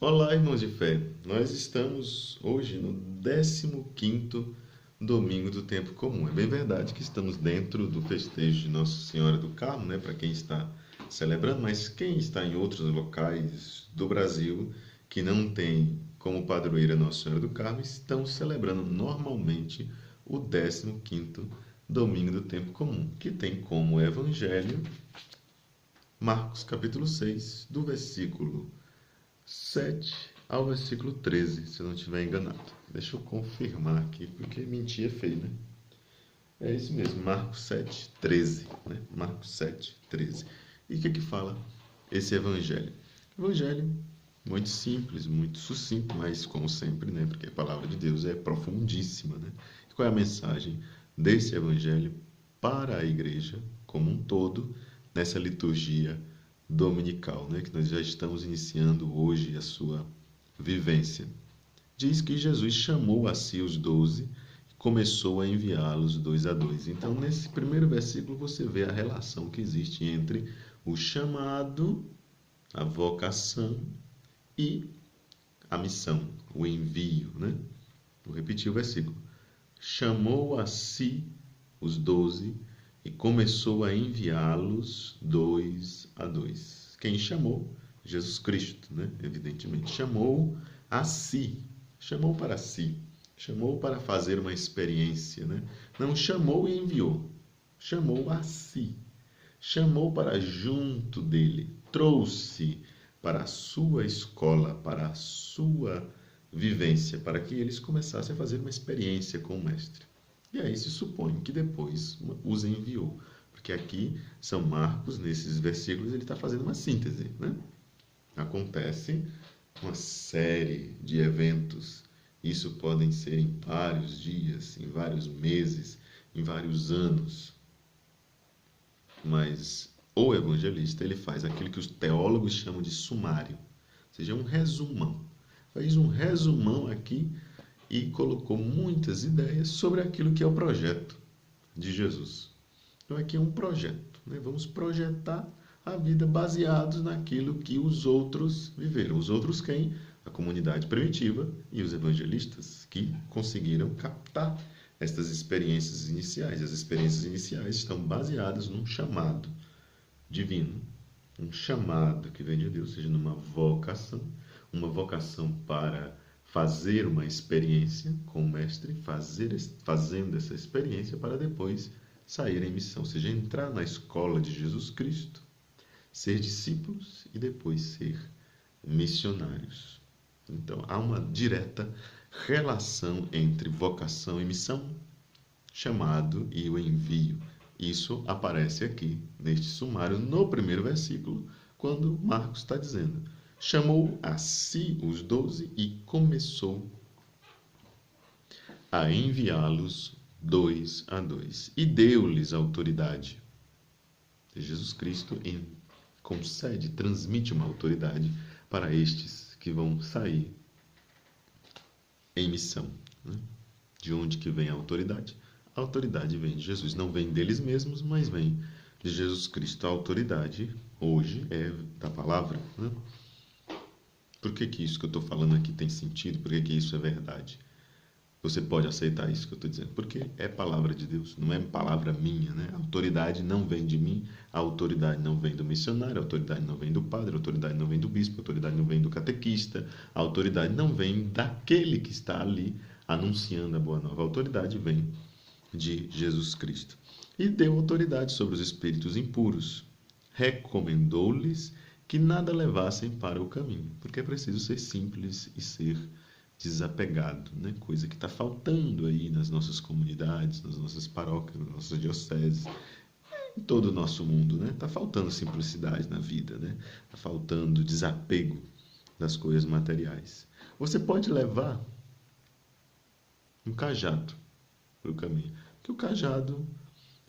Olá, irmãos de fé. Nós estamos hoje no 15º domingo do tempo comum. É bem verdade que estamos dentro do festejo de Nossa Senhora do Carmo, né, para quem está celebrando, mas quem está em outros locais do Brasil que não tem como padroeira Nossa Senhora do Carmo, estão celebrando normalmente o 15º domingo do tempo comum, que tem como evangelho Marcos capítulo 6, do versículo 7 ao versículo 13, se eu não estiver enganado. Deixa eu confirmar aqui, porque mentir é feio, né? É isso mesmo, Marcos 7, 13. Né? Marcos 7, 13. E o que fala esse evangelho? Evangelho muito simples, muito sucinto, mas como sempre, né? Porque a palavra de Deus é profundíssima, né? E qual é a mensagem desse evangelho para a igreja como um todo nessa liturgia dominical, né? Que nós já estamos iniciando hoje a sua vivência? Diz que Jesus chamou a si os 12 e começou a enviá-los dois a dois. Então, nesse primeiro versículo, você vê a relação que existe entre o chamado, a vocação e a missão, o envio, né? Vou repetir o versículo. Chamou a si os 12 e começou a enviá-los dois a dois. Quem chamou? Jesus Cristo, né? Evidentemente. Chamou a si. Chamou para si. Chamou para fazer uma experiência, né? Não chamou e enviou. Chamou a si. Chamou para junto dele. Trouxe para a sua escola, para a sua vivência, para que eles começassem a fazer uma experiência com o Mestre. E aí se supõe que depois os enviou. Porque aqui, São Marcos, nesses versículos, ele está fazendo uma síntese, né? Acontece uma série de eventos. Isso podem ser em vários dias, em vários meses, em vários anos. Mas o evangelista, ele faz aquilo que os teólogos chamam de sumário. Ou seja, um resumão. Fez um resumão aqui e colocou muitas ideias sobre aquilo que é o projeto de Jesus. Então aqui é um projeto, né? Vamos projetar a vida baseados naquilo que os outros viveram. Os outros quem? A comunidade primitiva e os evangelistas que conseguiram captar estas experiências iniciais. As experiências iniciais estão baseadas num chamado divino, um chamado que vem de Deus, ou seja, numa vocação, uma vocação para fazer uma experiência com o Mestre, fazendo essa experiência para depois sair em missão, ou seja, entrar na escola de Jesus Cristo, ser discípulos e depois ser missionários. Então, há uma direta relação entre vocação e missão, chamado e o envio. Isso aparece aqui, neste sumário, no primeiro versículo, quando Marcos está dizendo: chamou a si os 12 e começou a enviá-los dois a dois. E deu-lhes autoridade. Jesus Cristo concede, transmite uma autoridade para estes que vão sair em missão. Né? De onde que vem a autoridade? A autoridade vem de Jesus. Não vem deles mesmos, mas vem de Jesus Cristo. A autoridade hoje é da palavra. Né? Por que isso que eu estou falando aqui tem sentido? Por que isso é verdade? Você pode aceitar isso que eu estou dizendo? Porque é palavra de Deus, não é palavra minha, né? A autoridade não vem de mim, a autoridade não vem do missionário, a autoridade não vem do padre, a autoridade não vem do bispo, a autoridade não vem do catequista, a autoridade não vem daquele que está ali anunciando a boa nova. A autoridade vem de Jesus Cristo. E deu autoridade sobre os espíritos impuros. Recomendou-lhes que nada levassem para o caminho, porque é preciso ser simples e ser desapegado, né? Coisa que está faltando aí nas nossas comunidades, nas nossas paróquias, nas nossas dioceses, em todo o nosso mundo, né? Está faltando simplicidade na vida, né? Está faltando desapego das coisas materiais. Você pode levar um cajado para o caminho, porque o cajado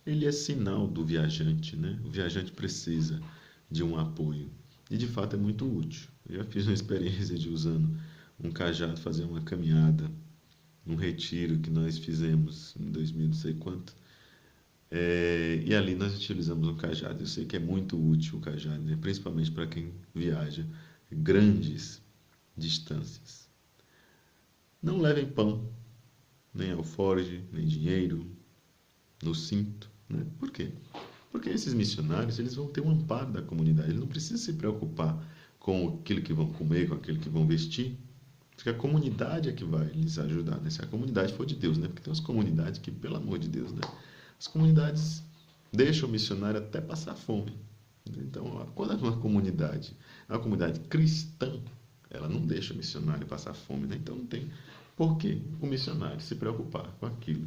ele é sinal do viajante, né? O viajante precisa de um apoio e de fato é muito útil. Eu já fiz uma experiência de usando um cajado, fazer uma caminhada, um retiro que nós fizemos em 2000, não sei quanto. E ali nós utilizamos um cajado. Eu sei que é muito útil o cajado, né? Principalmente para quem viaja grandes distâncias. Não levem pão, nem alforge, nem dinheiro no cinto. Né? Por quê? Porque esses missionários eles vão ter um amparo da comunidade. Eles não precisam se preocupar com aquilo que vão comer, com aquilo que vão vestir. Porque a comunidade é que vai lhes ajudar. Né? Se a comunidade for de Deus, né? Porque tem umas comunidades que, pelo amor de Deus, né? As comunidades deixam o missionário até passar fome. Então, quando é uma comunidade cristã, ela não deixa o missionário passar fome. Né? Então, não tem por que o missionário se preocupar com aquilo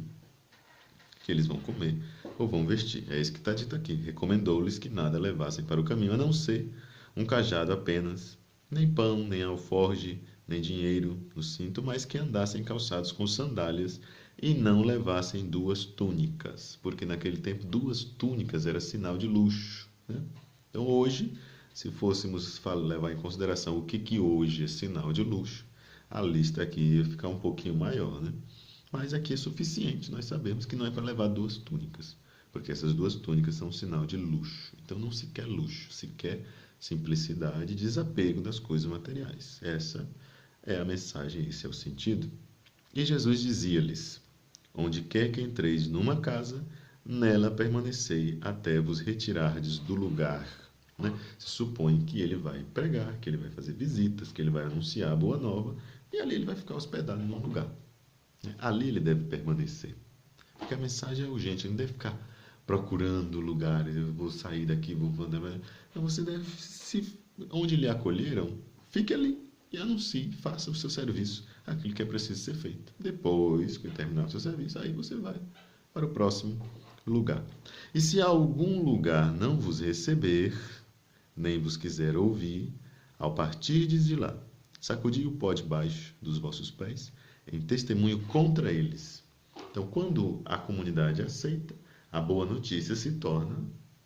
que eles vão comer ou vão vestir. É isso que está dito aqui. Recomendou-lhes que nada levassem para o caminho, a não ser um cajado apenas, nem pão, nem alforge, nem dinheiro no cinto, mas que andassem calçados com sandálias e não levassem 2 túnicas, porque naquele tempo 2 túnicas era sinal de luxo. Né? Então hoje, se fôssemos levar em consideração o que hoje é sinal de luxo, a lista aqui ia ficar um pouquinho maior, né? Mas aqui é suficiente, nós sabemos que não é para levar 2 túnicas, porque essas 2 túnicas são um sinal de luxo. Então não se quer luxo, se quer simplicidade e desapego das coisas materiais. Essa é a mensagem, esse é o sentido. E Jesus dizia-lhes: onde quer que entreis numa casa, nela permanecei até vos retirardes do lugar. Né? Se supõe que ele vai pregar, que ele vai fazer visitas, que ele vai anunciar a boa nova, e ali ele vai ficar hospedado em um lugar. Ali ele deve permanecer. Porque a mensagem é urgente, ele não deve ficar procurando lugares, eu vou sair daqui, vou andar. Então você deve, onde lhe acolheram, fique ali e anuncie, faça o seu serviço, aquilo que é preciso ser feito. Depois que terminar o seu serviço, aí você vai para o próximo lugar. E se algum lugar não vos receber, nem vos quiser ouvir, ao partirdes de lá, sacudi o pó debaixo dos vossos pés, em testemunho contra eles. Então, quando a comunidade aceita, a boa notícia se torna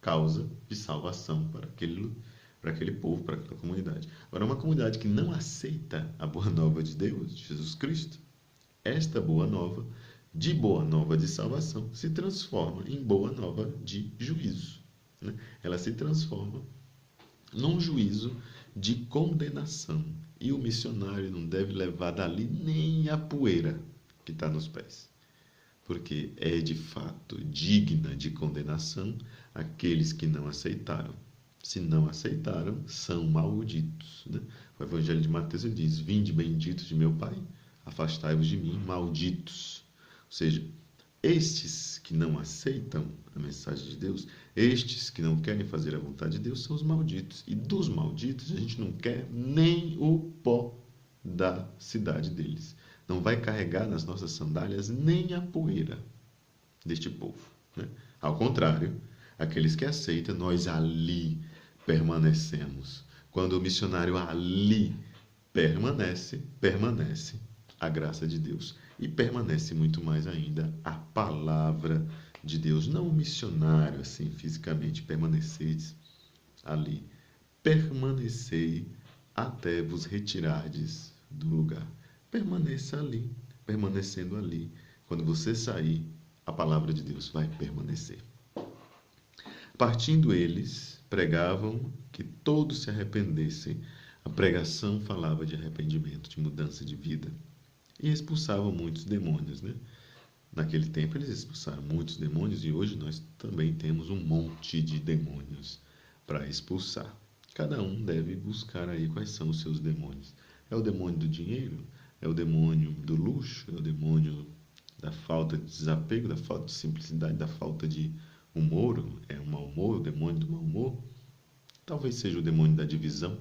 causa de salvação para aquele povo, para aquela comunidade. Agora, uma comunidade que não aceita a boa nova de Deus, de Jesus Cristo, esta boa nova de salvação, se transforma em boa nova de juízo. Né? Ela se transforma num juízo de condenação. E o missionário não deve levar dali nem a poeira que está nos pés. Porque é de fato digna de condenação aqueles que não aceitaram. Se não aceitaram, são malditos. Né? O Evangelho de Mateus diz: vinde benditos de meu Pai, afastai-vos de mim, malditos. Ou seja, estes que não aceitam a mensagem de Deus, estes que não querem fazer a vontade de Deus, são os malditos. E dos malditos, a gente não quer nem o pó da cidade deles. Não vai carregar nas nossas sandálias nem a poeira deste povo. Né? Ao contrário, aqueles que aceitam, nós ali permanecemos. Quando o missionário ali permanece a graça de Deus. E permanece muito mais ainda a palavra de Deus. Não o missionário, assim, fisicamente, permaneceis ali. Permanecei até vos retirardes do lugar. Permaneça ali, permanecendo ali. Quando você sair, a palavra de Deus vai permanecer. Partindo eles, pregavam que todos se arrependessem. A pregação falava de arrependimento, de mudança de vida. E expulsavam muitos demônios, né? Naquele tempo eles expulsaram muitos demônios e hoje nós também temos um monte de demônios para expulsar. Cada um deve buscar aí quais são os seus demônios. É o demônio do dinheiro? É o demônio do luxo? É o demônio da falta de desapego, da falta de simplicidade, da falta de humor? É o mau humor, o demônio do mau humor? Talvez seja o demônio da divisão.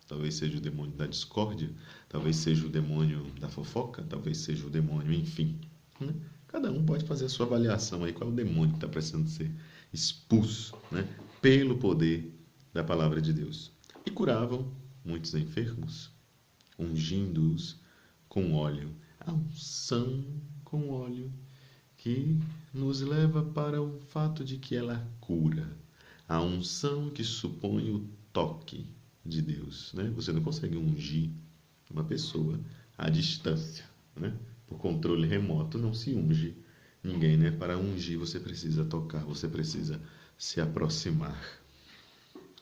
Talvez seja o demônio da discórdia, talvez seja o demônio da fofoca, talvez seja o demônio, enfim. Né? Cada um pode fazer a sua avaliação aí, qual é o demônio que está precisando ser expulso, né? Pelo poder da palavra de Deus. E curavam muitos enfermos, ungindo-os com óleo. A unção com óleo que nos leva para o fato de que ela cura. A unção que supõe o toque de Deus, né? Você não consegue ungir uma pessoa à distância, né? Por controle remoto não se unge ninguém, né? Para ungir você precisa tocar, você precisa se aproximar.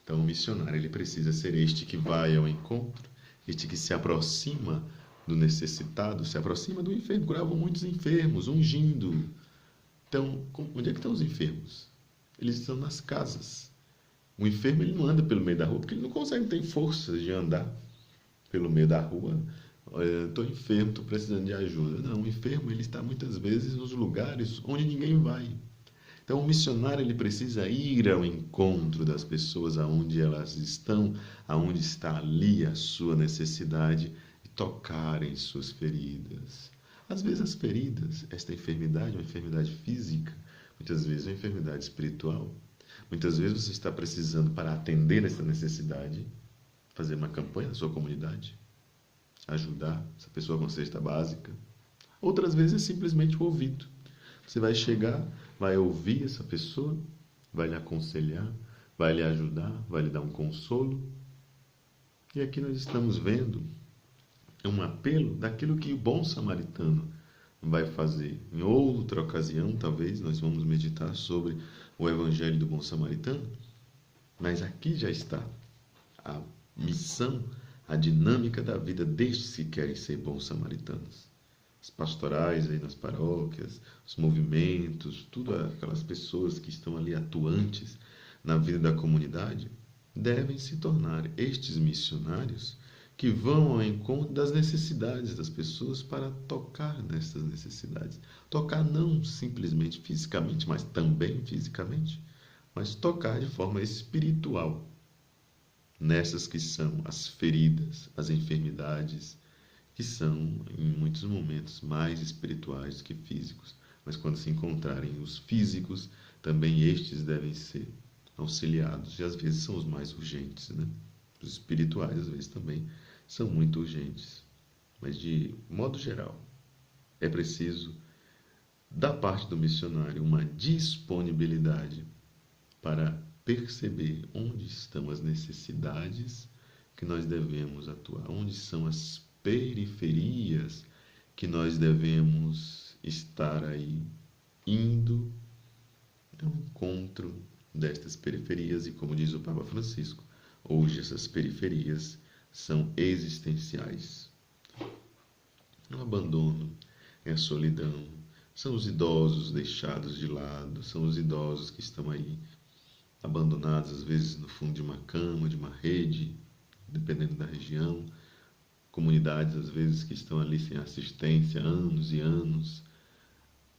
Então o missionário ele precisa ser este que vai ao encontro, este que se aproxima do necessitado, se aproxima do enfermo. Curavam muitos enfermos, ungindo. Então, onde é que estão os enfermos? Eles estão nas casas. O enfermo ele não anda pelo meio da rua, porque ele não consegue, não tem força de andar pelo meio da rua. Olha, estou enfermo, estou precisando de ajuda. Não, o enfermo ele está muitas vezes nos lugares onde ninguém vai. Então, o missionário ele precisa ir ao encontro das pessoas aonde elas estão, aonde está ali a sua necessidade e tocar em suas feridas. Às vezes as feridas, esta enfermidade é uma enfermidade física, muitas vezes é uma enfermidade espiritual. Muitas vezes você está precisando, para atender essa necessidade, fazer uma campanha na sua comunidade, ajudar essa pessoa com cesta básica. Outras vezes é simplesmente o ouvido. Você vai chegar, vai ouvir essa pessoa, vai lhe aconselhar, vai lhe ajudar, vai lhe dar um consolo. E aqui nós estamos vendo um apelo daquilo que o bom samaritano vai fazer. Em outra ocasião, talvez, nós vamos meditar sobre o Evangelho do Bom Samaritano, mas aqui já está a missão, a dinâmica da vida destes que querem ser bons samaritanos. As pastorais aí nas paróquias, os movimentos, tudo aquelas pessoas que estão ali atuantes na vida da comunidade, devem se tornar estes missionários que vão ao encontro das necessidades das pessoas para tocar nessas necessidades. Tocar não simplesmente fisicamente, mas também fisicamente, mas tocar de forma espiritual nessas que são as feridas, as enfermidades, que são, em muitos momentos, mais espirituais do que físicos. Mas quando se encontrarem os físicos, também estes devem ser auxiliados, e às vezes são os mais urgentes, né? Os espirituais, às vezes, também são muito urgentes. Mas, de modo geral, é preciso, da parte do missionário, uma disponibilidade para perceber onde estão as necessidades que nós devemos atuar, onde são as periferias que nós devemos estar aí indo ao encontro destas periferias. E como diz o Papa Francisco, hoje essas periferias são existenciais. O abandono, é a solidão, são os idosos deixados de lado, são os idosos que estão aí abandonados, às vezes no fundo de uma cama, de uma rede, dependendo da região. Comunidades, às vezes, que estão ali sem assistência, anos e anos.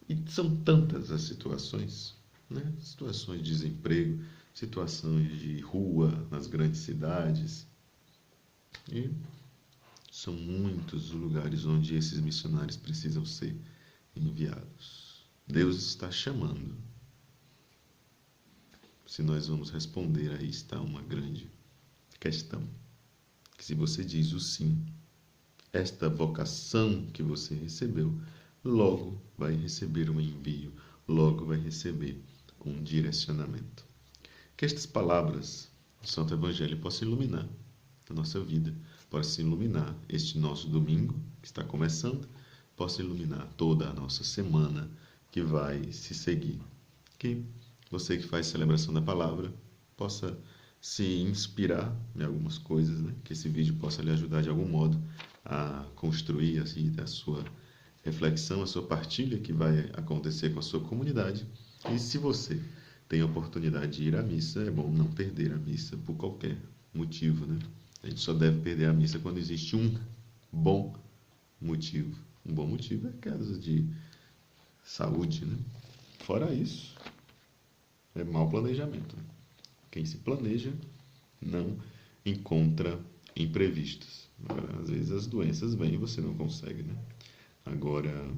E são tantas as situações, né? Situações de desemprego, situações de rua nas grandes cidades. E são muitos os lugares onde esses missionários precisam ser enviados. Deus está chamando. Se nós vamos responder, aí está uma grande questão. Que se você diz o sim, esta vocação que você recebeu, logo vai receber um envio, logo vai receber um direcionamento. Que estas palavras do Santo Evangelho possam iluminar a nossa vida, possam iluminar este nosso domingo que está começando, possam iluminar toda a nossa semana que vai se seguir. Que você que faz celebração da palavra possa se inspirar em algumas coisas, né? Que esse vídeo possa lhe ajudar de algum modo a construir assim, a sua reflexão, a sua partilha que vai acontecer com a sua comunidade. E se você tem a oportunidade de ir à missa, é bom não perder a missa por qualquer motivo, né? A gente só deve perder a missa quando existe um bom motivo. Um bom motivo é caso de saúde, né? Fora isso, é mau planejamento. Quem se planeja não encontra imprevistos. Agora, às vezes as doenças vêm e você não consegue, né? Agora,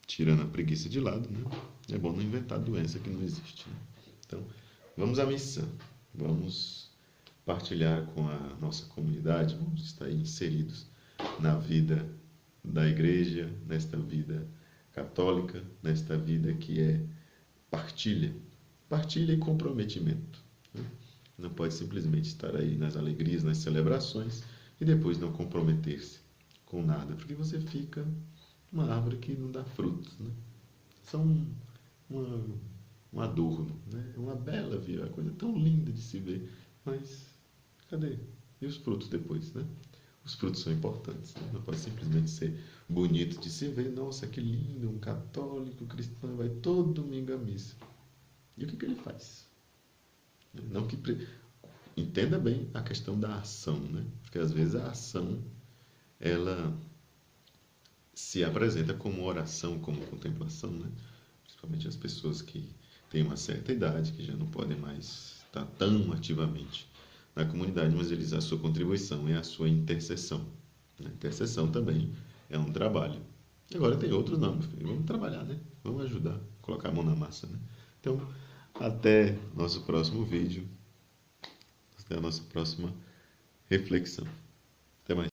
tirando a preguiça de lado, né? É bom não inventar doença que não existe, né? Então, vamos à missa. Vamos partilhar com a nossa comunidade. Vamos estar inseridos na vida da igreja, nesta vida católica, nesta vida que é partilha e comprometimento, né? Não pode simplesmente estar aí nas alegrias, nas celebrações e depois não comprometer-se com nada, porque você fica uma árvore que não dá frutos, né? São um adorno, né? Uma bela vida, uma coisa tão linda de se ver, mas cadê? E os frutos depois, né? os frutos são importantes, né? Não pode simplesmente ser bonito de se ver. Nossa, que lindo, um católico cristão vai todo domingo à missa. E o que ele faz? Não que entenda bem a questão da ação, né? Porque às vezes a ação ela se apresenta como oração, como contemplação, né? Principalmente as pessoas que têm uma certa idade, que já não podem mais estar tão ativamente na comunidade, mas a sua contribuição é a sua intercessão. A intercessão também é um trabalho. Agora tem outros não, meu filho. Vamos trabalhar, né? Vamos ajudar, colocar a mão na massa, né? Então, até nosso próximo vídeo, até a nossa próxima reflexão. Até mais.